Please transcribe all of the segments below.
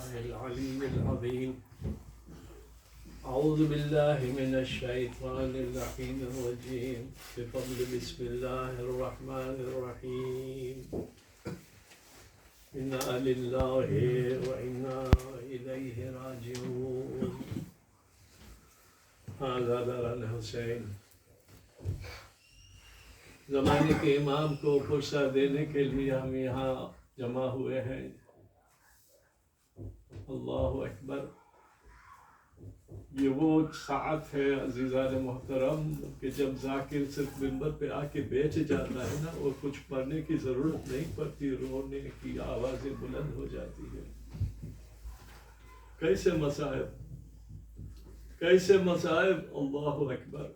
الله العلي العظيم. أعوذ بالله من الشيطان اللعين الرجيم بفضل بسم الله الرحمن الرحيم. إنا لله وإنا إليه راجعون. هذا در الحسین. زمانے کے امام کو فرصت دینے کے لیے ہم یہاں جمع ہوئے ہیں. اللہ اکبر. یہ وہ ساعت ہے عزیزان محترم کہ جب ذاکر صرف منبر پہ آ کے بیٹھ جاتا ہے نا، اور کچھ پڑھنے کی ضرورت نہیں پڑتی، رونے کی آوازیں بلند ہو جاتی ہے. کیسے مصائب. اللہ اکبر.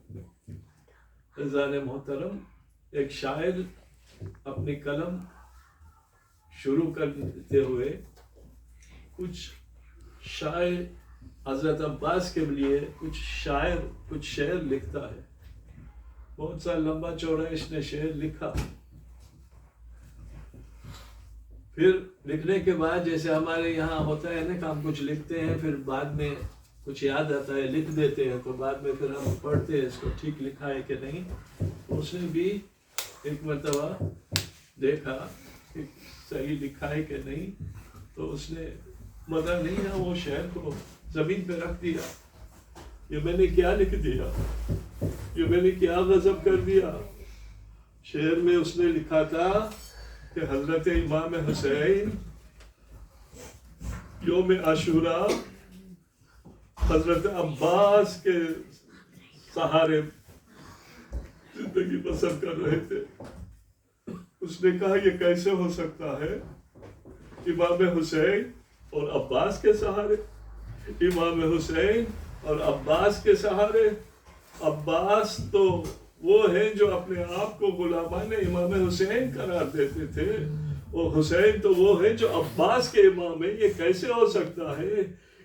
عزیزان محترم، ایک شاعر اپنی قلم شروع کرتے ہوئے کچھ شاعر حضرت عباس کے لیے کچھ شعر لکھتا ہے. بہت سا لمبا چوڑا اس نے شعر لکھا. پھر لکھنے کے بعد جیسے ہمارے یہاں ہوتا ہے نا کہ ہم کچھ لکھتے ہیں، پھر بعد میں کچھ یاد آتا ہے لکھ دیتے ہیں، تو بعد میں پھر ہم پڑھتے ہیں اس کو ٹھیک لکھا ہے کہ نہیں. اس نے بھی ایک مرتبہ دیکھا کہ صحیح لکھا ہے کہ نہیں، تو اس نے مزہ نہیں ہے وہ شعر کو زمین پہ رکھ دیا. یہ میں نے کیا لکھ دیا، یہ میں نے کیا غضب کر دیا. شعر میں اس نے لکھا تھا کہ حضرت امام حسین یوم عاشوراء حضرت عباس کے سہارے زندگی بسر کر رہے تھے. اس نے کہا یہ کیسے ہو سکتا ہے، امام حسین اور عباس کے سہارے، امام حسین اور عباس کے سہارے. عباس تو وہ ہیں جو اپنے آپ کو غلامان امام حسین قرار دیتے تھے، اور حسین تو وہ ہیں جو عباس کے امام ہیں. یہ کیسے ہو سکتا ہے؟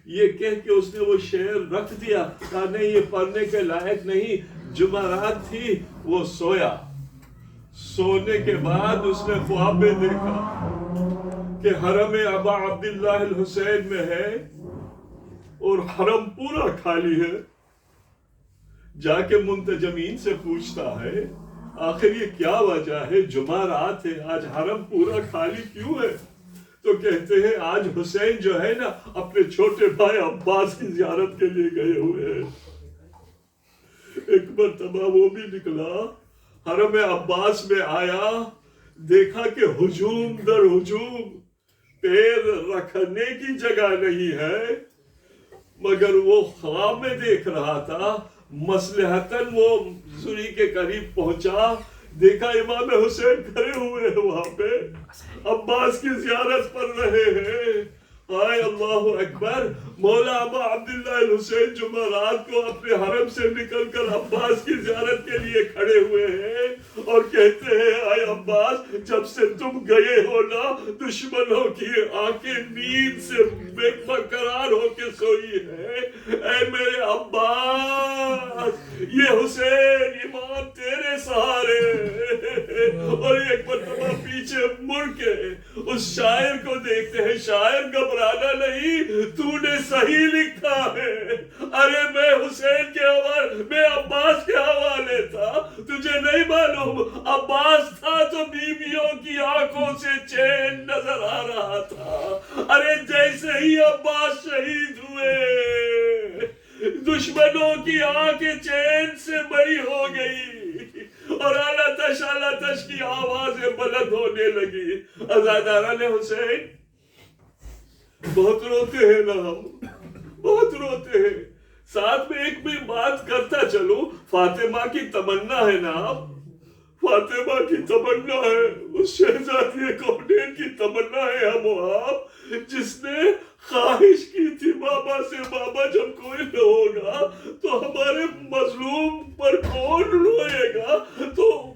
یہ کہہ کے اس نے وہ شعر رکھ دیا. کہا نہیں، یہ پڑھنے کے لائق نہیں. جمعرات تھی، وہ سویا. سونے کے بعد اس نے خواب میں دیکھا کہ حرم ابا عبداللہ الحسین میں ہے اور حرم پورا خالی ہے. جا کے منتجمین سے پوچھتا ہے آخر یہ کیا وجہ ہے، جمعرات ہے، آج حرم پورا خالی کیوں ہے؟ تو کہتے ہیں آج حسین جو ہے نا اپنے چھوٹے بھائی عباس کی زیارت کے لیے گئے ہوئے ہیں. ایک مرتبہ وہ بھی نکلا، حرم عباس میں آیا، دیکھا کہ ہجوم در ہجوم، پیر رکھنے کی جگہ نہیں ہے. مگر وہ خواب میں دیکھ رہا تھا. مصلحتاً وہ زری کے قریب پہنچا، دیکھا امام حسین کھڑے ہوئے ہیں وہاں پہ، عباس کی زیارت پر رہے ہیں. آئے اللہ اکبر. مولا ابا عبداللہ الحسین جمعرات کو اپنے حرم سے نکل کر عباس کی زیارت کے لیے کھڑے ہوئے ہیں اور کہتے ہیں آئے عباس، جب سے تم گئے ہو نا، دشمنوں کی آنکھیں نیند سے بے قرار ہو کے سوئی ہے. اے میرے عباس، یہ حسین امام تیرے سہارے. اور ایک مرتبہ پیچھے مڑ کے اس شاعر کو دیکھتے ہیں. شاعر گھبرانا نہیں، تو نے صحیح لکھا ہے. ارے میں حسین کے حوالے، میں عباس کے حوالے تھا، تجھے نہیں معلوم؟ عباس تھا تو بیویوں کی آنکھوں سے چین نظر آ رہا تھا. ارے جیسے ہی عباس شہید ہوئے، دشمنوں کی آنکھیں چین سے بری ہو گئی اور اعلیٰ تش کی آوازیں بلند ہونے لگی. عزاداران حسین، بہت روتے ہیں نا ہم، بہت روتے ہیں. ساتھ میں ایک بھی بات کرتا چلو، فاطمہ کی تمنا ہے نا، فاطمہ کی تمنا ہے، اس شہزادی کونین کی تمنا ہے ہم و آپ، جس نے خواہش کی تھی بابا سے، بابا جب کوئی نہ ہوگا تو ہمارے مظلوم پر کون روئے گا؟ تو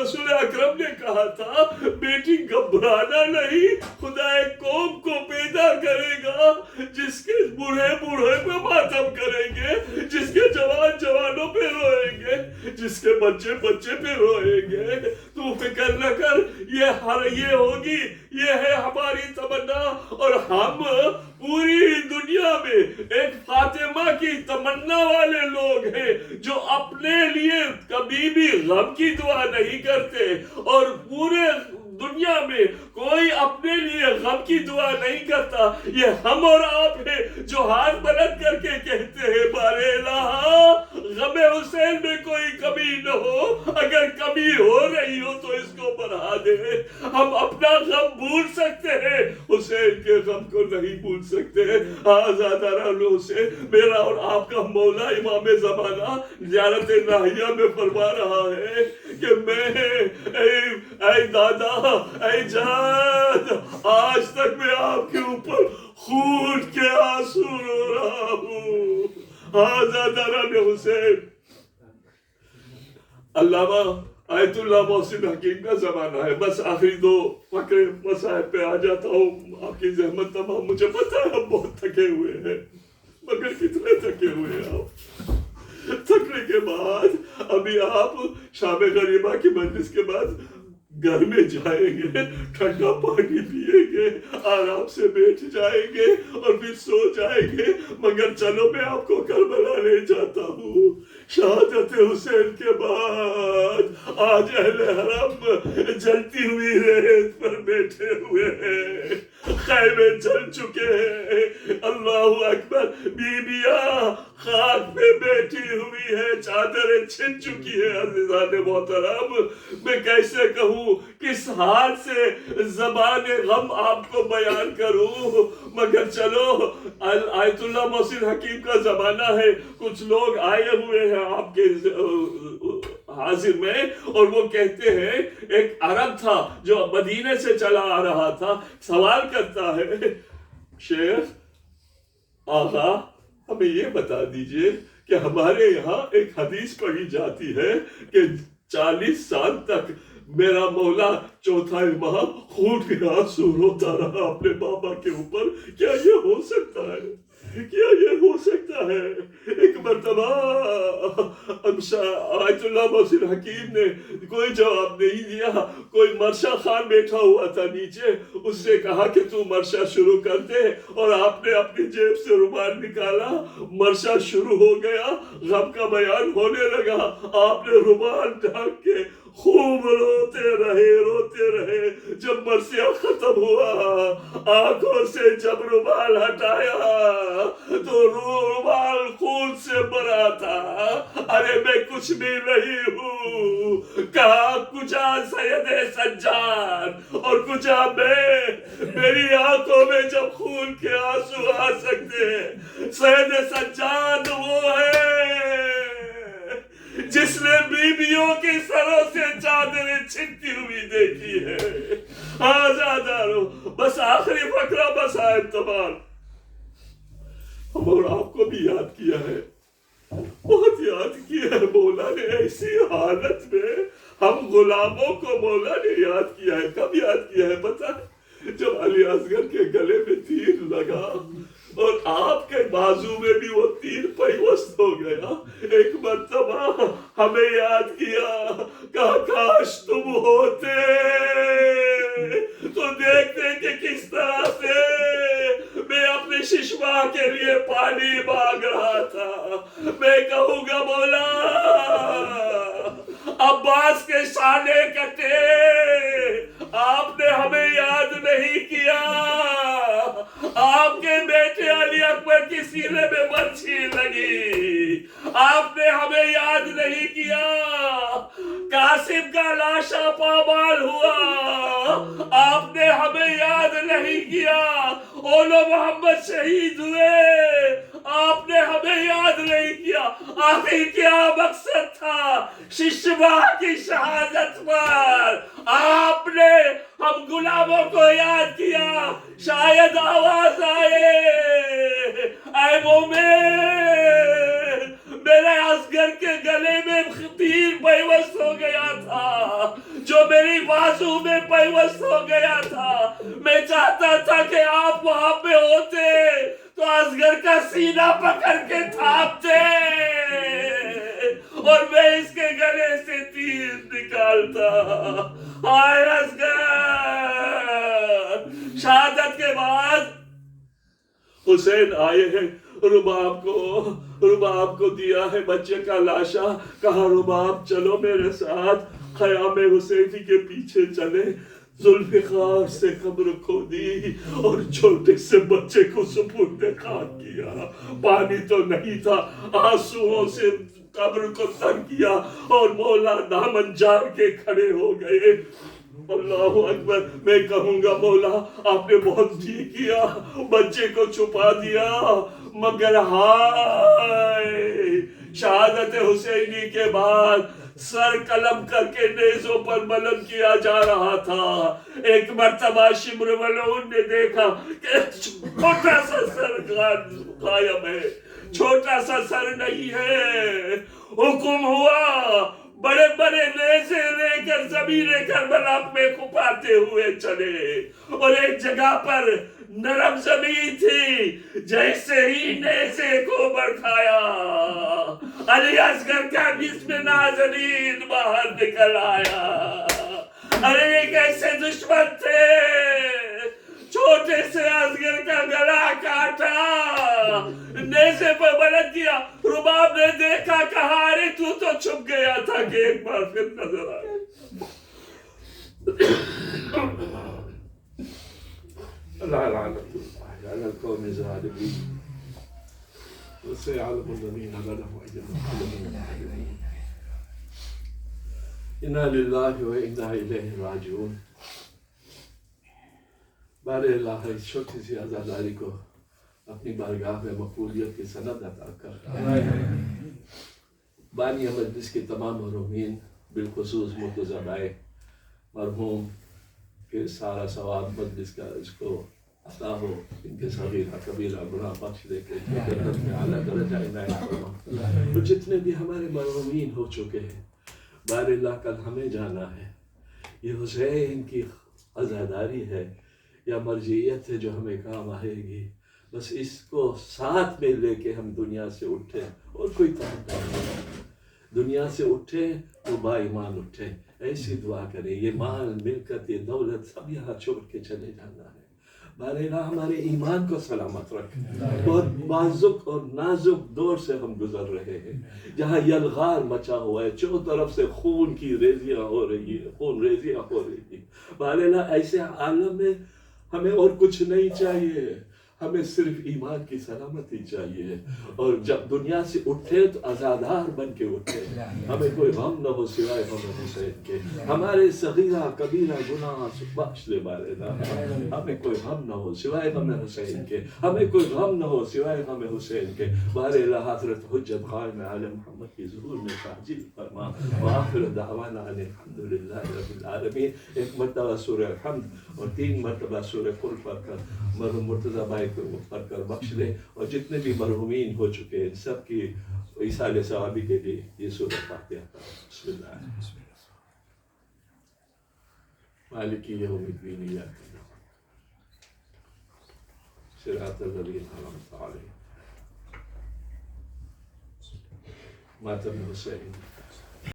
رسول اکرم نے کہا تھا بیٹی گھبرانا نہیں، خدا ایک قوم کو پیدا کرے گا جس کے بوڑھے پہ ماتم کریں گے، جس کے جوان جوانوں پہ روئیں گے، جس کے بچے پہ روئیں گے. تو فکر نہ کر، یہ ہوگی، یہ ہے ہماری تمنا. اور ہم پوری دنیا میں ایک فاطمہ کی تمنا والے لوگ ہیں جو اپنے لیے کبھی بھی غم کی دعا نہیں کرتے، اور پورے دنیا میں کوئی اپنے لیے غم کی دعا نہیں کرتا۔ یہ ہم اور آپ ہیں جو ہاتھ بلند کر کے کہتے ہیں بارے الہ غم حسین میں کوئی کمی نہ ہو، اگر کمی ہو رہی ہو تو اس کو بڑھا دے۔ ہم اپنا غم بھول سکتے ہیں، حسین کے غم کو نہیں بھول سکتے۔ آزادارہ حسین میرا اور آپ کا مولا امام زمانہ زیارت ناہیہ میں فرما رہا ہے کہ میں اے دادا، اے جاد، آج تک میں آپ کے اوپر خون کے آنسو رو رہا ہوں۔ آزادارہ حسین۔ علامہ آیت اللہ محسن حکیم کا زمانہ ہے، بس آخری دو فقرے مصائب پہ آ جاتا ہوں، آپ کی زحمت تمام، مجھے پتا ہے ہم بہت تھکے ہوئے ہیں، مگر کتنے تھکے ہوئے ہیں آپ۔ تھکنے کے بعد ابھی آپ شام غریبہ کی مجلس کے بعد گھر میں جائیں گے، ٹھنڈا پانی پیئیں گے، آرام سے بیٹھ جائیں گے اور پھر سو جائیں گے، مگر چلو میں آپ کو کربلا لے جاتا ہوں۔ شہادت حسین کے بعد آج اہل حرم جلتی ہوئی ریت پر بیٹھے ہوئے ہیں، خیمے جل چکے ہیں، اللہ اکبر، بیویاں خاک پہ بیٹھی ہوئی ہے، چادریں چھن چکی ہے۔ عزیزان محترم، میں کیسے کہوں، کس حال سے زبان غم آپ کو بیان کروں، مگر چلو آیت اللہ محسن حکیم کا زمانہ ہے، کچھ لوگ آئے ہوئے ہیں آپ کے حاضر میں، اور وہ کہتے ہیں، ایک عرب تھا جو مدینے سے چلا آ رہا تھا، سوال کرتا ہے، شیخ آقا ہمیں یہ بتا دیجئے کہ ہمارے یہاں ایک حدیث پڑھی جاتی ہے کہ 40 سال تک میرا مولا چوتھا ماہ خون کے آنسو روتا رہا اپنے بابا کے اوپر، کیا یہ ہو سکتا ہے؟ کیا یہ ہو سکتا ہے؟ ایک مرتبہ آیت اللہ محسن حکیم نے کوئی جواب نہیں دیا، کوئی مرشا خان بیٹھا ہوا تھا نیچے، اس سے کہا کہ تو مرشا شروع کر دے، اور آپ نے اپنی جیب سے رومال نکالا، مرشا شروع ہو گیا، غم کا بیان ہونے لگا، آپ نے رومال ڈھانک کے خوب روتے رہے، جب مرثیہ ختم ہوا، آنکھوں سے جب رومال ہٹایا تو رومال خون سے بھرا تھا۔ ارے میں کچھ بھی نہیں ہوں، کہا کجا سید سجاد اور کجا میں، میری آنکھوں میں جب خون کے آنسو آ سکتے ہیں، سید سجاد وہ ہے جس نے بیویوں کی سروں سے چادریں چھنتی ہوئی دیکھی ہے۔ آزادارو، بس آخری فقرہ، بس آیت تمام، ہم اور آپ کو بھی یاد کیا ہے، بہت یاد کیا ہے مولا نے، ایسی حالت میں ہم غلاموں کو مولا نے یاد کیا ہے۔ کب یاد کیا ہے پتہ ہے؟ جب علی اصغر کے گلے میں تیر لگا اور آپ کے بازو میں بھی وہ تیر پیوست ہو گیا، ایک مرتبہ ہمیں یاد کیا، کہا کاش تم ہوتے تو دیکھتے کہ کس طرح سے میں اپنے ششما کے لیے پانی مانگ رہا تھا۔ میں کہوں گا مولا عباس کے شانے کٹے، آپ نے ہمیں یاد نہیں کیا، آپ کے بیٹے علی اکبر کی سینے میں برچھی لگی، آپ نے ہمیں یاد نہیں کیا، قاسم کا لاشا پامال ہوا، آپ نے ہمیں یاد نہیں کیا، اولو محمد شہید ہوئے، آپ نے ہمیں یاد نہیں کیا۔ آخر کیا مقصد تھا ششما کی شہادت پر؟ آپ نے ہم غلاموں کو یاد کیا، شاید آواز آئے، اے مومن، میرے اصغر کے گلے میں تیر پیوست ہو گیا تھا، جو میری بازو میں پیوست ہو گیا تھا، میں چاہتا تھا کہ آپ وہاں پہ ہوتے تو اصغر کا سینہ پکڑ کے تھامتے اور میں اس کے گلے سے تیر نکالتا۔ ہائے اصغر، شہادت کے بعد حسین آئے ہیں، رباب کو دیا ہے بچے کا لاشا، کہا رباب چلو میرے ساتھ، خیام حسینی کے پیچھے چلے، ذوالفقار سے قبر کھودی اور چھوٹے سے بچے کو سپرد خاک کیا. پانی تو نہیں تھا، آنسوؤں سے قبر کو تنگ کیا اور مولا دامن جان کے کھڑے ہو گئے. اللہ اکبر. میں کہوں گا مولا آپ نے بہت ٹھیک کیا، بچے کو چھپا دیا، مگر ہائے شہادت حسینی کے بعد سر قلم کر کے نیزوں پر بلند کیا جا رہا تھا. ایک مرتبہ شمر ملعون نے دیکھا کہ چھوٹا سا سر غائب ہے، چھوٹا سا سر نہیں ہے. حکم ہوا بڑے بڑے نیزے لے کر زمین کربلا میں کھپاتے ہوئے چلے، اور ایک جگہ پر نرم زمین تھی، جیسے ہی نیزے کو بڑھایا علی اصغر کا جسم نازنین باہر نکل آیا. ارے یہ کیسے دشمن تھے، چھوٹے سے اصغر کا گلا کاٹا، نیزے پر بلند کیا. رباب نے دیکھا، کہا ارے تو چھپ گیا تھا کہ ایک بار پھر نظر آیا. لا لعنت اللہ علی القوم الظالمین وسيعلم الذين ظلموا أي منقلب ينقلبون. انا للہ و انا الیہ راجعون. بار اللہ اس چھوٹی سی عزاداری کو اپنی بارگاہ میں مقبولیت کی سند عطا کر. بانی مجلس کے تمام مرحومین، بالخصوص مرتضی بھائی مرحوم کہ سارا ثواب مجلس کا اس کو عطا ہو، ان کے صغیرہ کبیرہ گناہ بخش دے کے جنت میں اعلیٰ درجہ عنایت فرما. اور جتنے بھی ہمارے مرحومین ہو چکے ہیں، بار اللہ کل ہمیں جانا ہے. یہ حسین کی عزاداری ہے یا مرجعیت ہے جو ہمیں کام آئے گی. بس اس کو ساتھ میں لے کے ہم دنیا سے اٹھیں، اور کوئی تمنا نہیں. دنیا سے اٹھے تو با ایمان اٹھے. ایسی دعا کریں، یہ مال ملکت یہ دولت سب یہاں چھوڑ کے چلے جانا ہے. بارے ہمارے ایمان کو سلامت رکھ. بہت بازک اور نازک دور سے ہم گزر رہے ہیں، جہاں یلغار مچا ہوا ہے، چاروں طرف سے خون کی ریزیاں ہو رہی ہیں، خون ریزیاں ہو رہی ہیں. بارے ایسے عالم میں ہمیں اور کچھ نہیں چاہیے، ہمیں صرف ایمان کی سلامتی چاہیے. اور جب دنیا سے اٹھے تو عزادار بن کے اٹھے. ہمیں کوئی غم نہ ہو سوائے غم حسین کے. ہمارے صغیرہ کبیرہ گناہ بخش دے بارے ہمیں کوئی غم نہ ہو سوائے غم حسین کے. ہمیں کوئی غم نہ ہو سوائے غم حسین کے. بارے اللہ حضرت حجت قائم عالم محمد کی ظہور میں تعجیل فرما. وآخر دعوانا ان الحمدللہ رب العالمین. ایک مرتبہ سورہ الحمد اور 3 مرتبہ سورہ قل پڑھ کر مرحوم مرتضی بھائی کو پڑھ کر بخش لے، اور جتنے بھی مرحومین ہو چکے ہیں سب کی ایصال ثوابی کے لیے یہ سورہ فاتحہ کا. بسم اللہ. مالک یوم الدین ایاک نعبد صراط الذین انعمت علیہم. ماتم حسین.